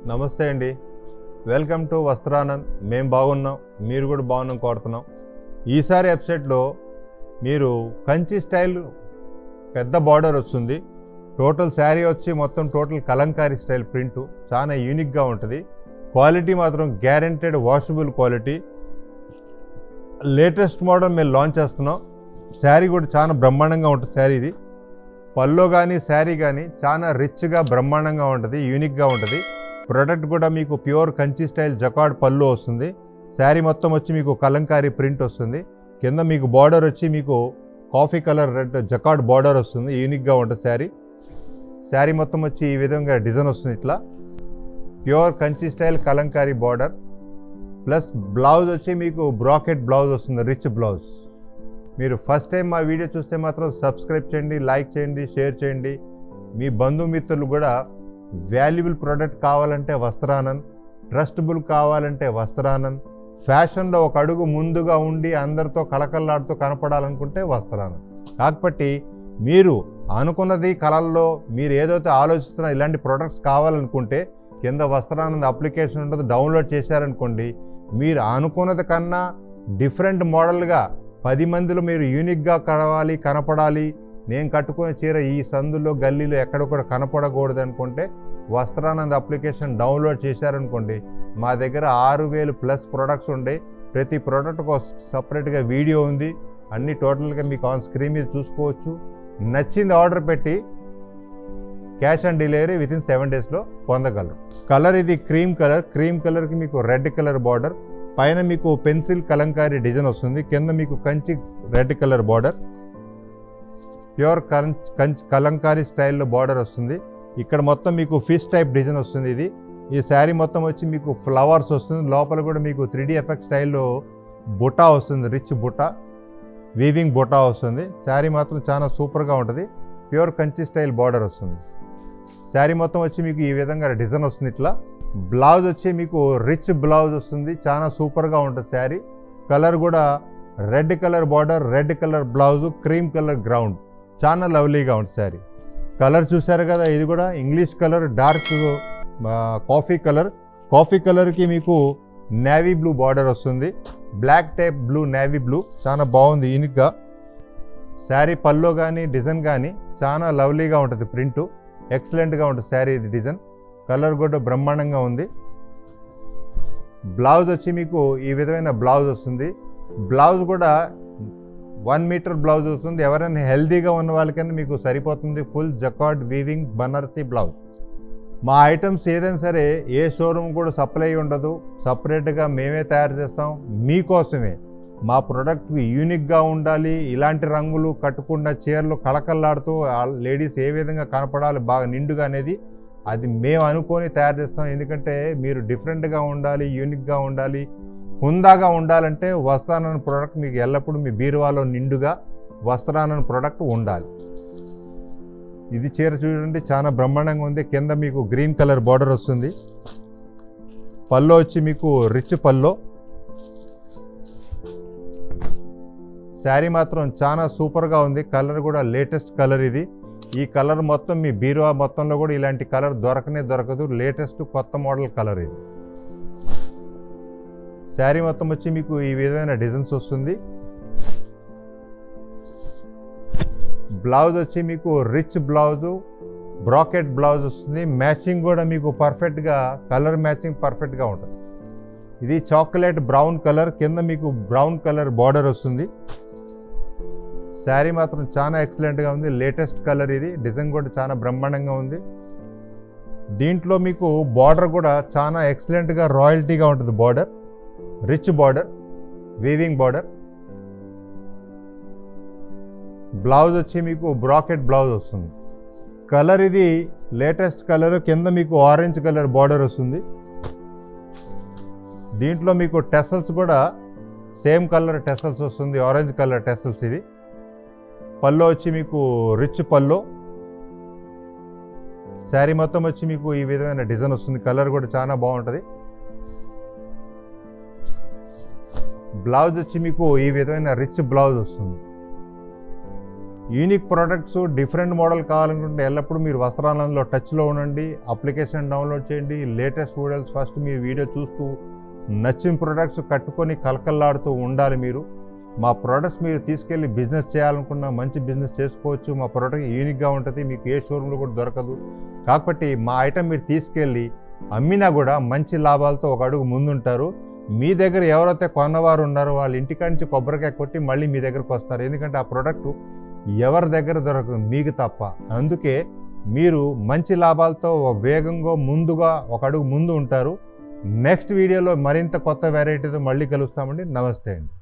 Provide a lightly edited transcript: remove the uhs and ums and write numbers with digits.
నమస్తే అండి, welcome to Vastranand. మేము బాగున్నాం, మీరు కూడా బాగున్నాం కోరుతున్నాం. ఈసారి వెబ్సైట్లో మీరు కంచి స్టైల్ పెద్ద బార్డర్ వస్తుంది. టోటల్ శారీ వచ్చి మొత్తం టోటల్ కలంకారీ స్టైల్ ప్రింటు చాలా యూనిక్గా ఉంటుంది. క్వాలిటీ మాత్రం guaranteed washable quality. Latest model మేము లాంచ్ చేస్తున్నాం. శారీ కూడా చాలా బ్రహ్మాండంగా ఉంటుంది. శారీ ఇది పల్లో కానీ శారీ కానీ చాలా రిచ్గా బ్రహ్మాండంగా ఉంటుంది, యూనిక్గా ఉంటుంది. ప్రోడక్ట్ కూడా మీకు ప్యూర్ కంచి స్టైల్ జకార్డ్ పళ్ళు వస్తుంది. శారీ మొత్తం వచ్చి మీకు కలంకారీ ప్రింట్ వస్తుంది. కింద మీకు బార్డర్ వచ్చి మీకు coffee colour red jacquard border వస్తుంది. యూనిక్గా ఉంటుంది శారీ. శారీ మొత్తం వచ్చి ఈ విధంగా డిజైన్ వస్తుంది. ఇట్లా pure Kanchi style Kalamkari border plus blouse వచ్చి మీకు బ్రాకెట్ బ్లౌజ్ వస్తుంది, రిచ్ బ్లౌజ్. మీరు ఫస్ట్ టైం మా వీడియో చూస్తే మాత్రం సబ్స్క్రైబ్ చేయండి, లైక్ చేయండి, షేర్ చేయండి. మీ బంధుమిత్రులు కూడా వాల్యుబుల్ ప్రోడక్ట్ కావాలంటే వస్త్రానంద్, ట్రస్టబుల్ కావాలంటే వస్త్రానంద్, ఫ్యాషన్లో ఒక అడుగు ముందుగా ఉండి అందరితో కలకల్లాడుతూ కనపడాలనుకుంటే వస్త్రానంద్. కాకపోతే మీరు అనుకున్నది కళల్లో మీరు ఏదైతే ఆలోచిస్తున్నా ఇలాంటి ప్రోడక్ట్స్ కావాలనుకుంటే కింద వస్త్రానంద్ అప్లికేషన్ ఉంటుంది, డౌన్లోడ్ చేశారనుకోండి. మీరు అనుకున్నది కన్నా డిఫరెంట్ మోడల్గా 10 మందిలో మీరు యూనిక్గా కనపడాలి, నేను కట్టుకునే చీర ఈ సందులో గల్లీలో ఎక్కడ కూడా కనపడకూడదు అనుకుంటే వస్త్రానంద్ అప్లికేషన్ డౌన్లోడ్ చేశారనుకోండి. మా దగ్గర 6000+ ప్రొడక్ట్స్ ఉంటాయి. ప్రతి ప్రోడక్ట్కి సపరేట్గా వీడియో ఉంది. అన్ని టోటల్గా మీకు ఆన్ స్క్రీన్ మీద చూసుకోవచ్చు. నచ్చింది ఆర్డర్ పెట్టి క్యాష్ ఆన్ డెలివరీ వితిన్ 7 డేస్లో పొందగలరు. కలర్ ఇది క్రీమ్ కలర్. క్రీమ్ కలర్కి మీకు రెడ్ కలర్ బార్డర్, పైన మీకు పెన్సిల్ కలంకారీ డిజైన్ వస్తుంది. కింద మీకు Kanchi red colour border, pure Kanchi Kalamkari స్టైల్లో బార్డర్ వస్తుంది. ఇక్కడ మొత్తం మీకు ఫిష్ టైప్ డిజైన్ వస్తుంది. ఈ శారీ మొత్తం వచ్చి మీకు ఫ్లవర్స్ వస్తుంది. లోపల కూడా మీకు 3D ఎఫెక్ట్ స్టైల్లో బుటా వస్తుంది, రిచ్ బుటా, వీవింగ్ బుటా వస్తుంది. శారీ మాత్రం చాలా సూపర్గా ఉంటుంది. ప్యూర్ కంచి స్టైల్ బార్డర్ వస్తుంది. శారీ మొత్తం వచ్చి మీకు ఈ విధంగా డిజైన్ వస్తుంది. ఇట్లా బ్లౌజ్ వచ్చి మీకు రిచ్ బ్లౌజ్ వస్తుంది. చాలా సూపర్గా ఉంటుంది శారీ. కలర్ కూడా red colour border, red colour blouse, cream colour ground, చాలా లవ్లీగా ఉంటుంది శారీ. కలర్ చూసారు కదా, ఇది కూడా English colour, dark coffee colour. Coffee కలర్కి మీకు నేవీ బ్లూ బార్డర్ వస్తుంది. Black type blue, navy blue, చాలా బాగుంది యూనిక్గా. శారీ పల్లో కానీ డిజైన్ కానీ చాలా లవ్లీగా ఉంటుంది. ప్రింటు ఎక్సలెంట్గా ఉంటుంది శారీ. ఇది డిజైన్ కలర్ కూడా బ్రహ్మాండంగా ఉంది. బ్లౌజ్ వచ్చి మీకు ఈ విధమైన బ్లౌజ్ వస్తుంది. బ్లౌజ్ కూడా 1 మీటర్ బ్లౌజ్ వస్తుంది. ఎవరైనా హెల్దీగా ఉన్న వాళ్ళకైనా మీకు సరిపోతుంది. Full jacquard weaving Banarasi blouse. మా ఐటమ్స్ ఏదైనా సరే ఏ షోరూమ్ కూడా సప్లై ఉండదు, సపరేట్గా మేమే తయారు చేస్తాం మీకోసమే. మా ప్రోడక్ట్ యూనిక్గా ఉండాలి. ఇలాంటి రంగులు కట్టుకున్న చీరలు కళకళలాడుతూ లేడీస్ ఏ విధంగా కనపడాలి బాగా నిండుగా అనేది అది మేము అనుకొని తయారు చేస్తాం. ఎందుకంటే మీరు డిఫరెంట్గా ఉండాలి, యూనిక్గా ఉండాలి, హుందాగా ఉండాలంటే వస్త్రానంద్ ప్రోడక్ట్ మీకు ఎల్లప్పుడూ మీ బీరువాలో నిండుగా వస్త్రానంద్ ప్రోడక్ట్ ఉండాలి. ఇది చీర చూడండి, చాలా బ్రహ్మాండంగా ఉంది. కింద మీకు గ్రీన్ కలర్ బార్డర్ వస్తుంది. పల్లో వచ్చి మీకు రిచ్ పల్లో. శారీ మాత్రం చాలా సూపర్గా ఉంది. కలర్ కూడా లేటెస్ట్ కలర్ ఇది. ఈ కలర్ మొత్తం మీ బీరువా మొత్తంలో కూడా ఇలాంటి కలర్ దొరకదు. లేటెస్ట్ కొత్త మోడల్ కలర్ ఇది. శారీ మొత్తం వచ్చి మీకు ఈ విధమైన డిజైన్స్ వస్తుంది. బ్లౌజ్ వచ్చి మీకు రిచ్ బ్లౌజు, బ్రాకెట్ బ్లౌజ్ వస్తుంది. మ్యాచింగ్ కూడా మీకు పర్ఫెక్ట్గా కలర్ మ్యాచింగ్ పర్ఫెక్ట్గా ఉంటుంది. ఇది చాక్లెట్ బ్రౌన్ కలర్, కింద మీకు బ్రౌన్ కలర్ బార్డర్ వస్తుంది. శారీ మాత్రం చాలా ఎక్సలెంట్గా ఉంది. లేటెస్ట్ కలర్ ఇది. డిజైన్ కూడా చాలా బ్రహ్మాండంగా ఉంది. దీంట్లో మీకు బార్డర్ కూడా చాలా ఎక్సలెంట్గా రాయల్టీగా ఉంటుంది. Border rich border, weaving border. Blouse వచ్చి మీకు బ్రాకెట్ బ్లౌజ్ వస్తుంది. కలర్ ఇది లేటెస్ట్ కలర్. కింద మీకు ఆరెంజ్ కలర్ బార్డర్ వస్తుంది. దీంట్లో మీకు టెసల్స్ కూడా సేమ్ కలర్ టెసల్స్ వస్తుంది, ఆరెంజ్ కలర్ టెసల్స్. ఇది పల్లో వచ్చి మీకు రిచ్ పల్లో. శారీ మొత్తం వచ్చి మీకు ఈ విధమైన డిజైన్ వస్తుంది. కలర్ కూడా చాలా బాగుంటుంది. బ్లౌజ్ వచ్చి మీకు ఈ విధమైన రిచ్ బ్లౌజ్ వస్తుంది. యూనిక్ ప్రోడక్ట్స్ డిఫరెంట్ మోడల్ కావాలనుకుంటే ఎల్లప్పుడూ మీరు వస్త్రానంలో టచ్లో ఉండండి. అప్లికేషన్ డౌన్లోడ్ చేయండి. లేటెస్ట్ మోడల్స్ ఫస్ట్ మీరు వీడియో చూస్తూ నచ్చిన ప్రోడక్ట్స్ కట్టుకొని కలకల్లాడుతూ ఉండాలి. మీరు మా ప్రోడక్ట్స్ మీరు తీసుకెళ్ళి బిజినెస్ చేయాలనుకున్నా మంచి బిజినెస్ చేసుకోవచ్చు. మా ప్రోడక్ట్ యూనిక్గా ఉంటుంది, మీకు ఏ షోరూంలో కూడా దొరకదు. కాబట్టి మా ఐటమ్ మీరు తీసుకెళ్ళి అమ్మినా కూడా మంచి లాభాలతో ఒక అడుగు ముందుంటారు. మీ దగ్గర ఎవరైతే కొన్నవారు ఉన్నారో వాళ్ళ ఇంటికాడ నుంచి కొబ్బరికాయ కొట్టి మళ్ళీ మీ దగ్గరకు వస్తారు. ఎందుకంటే ఆ ప్రోడక్ట్ ఎవరి దగ్గర దొరకదు, మీకు తప్ప. అందుకే మీరు మంచి లాభాలతో వేగంగా ముందుగా ఒక అడుగు ముందు ఉంటారు. నెక్స్ట్ వీడియోలో మరింత కొత్త వెరైటీతో మళ్ళీ కలుస్తామండి. నమస్తే అండి.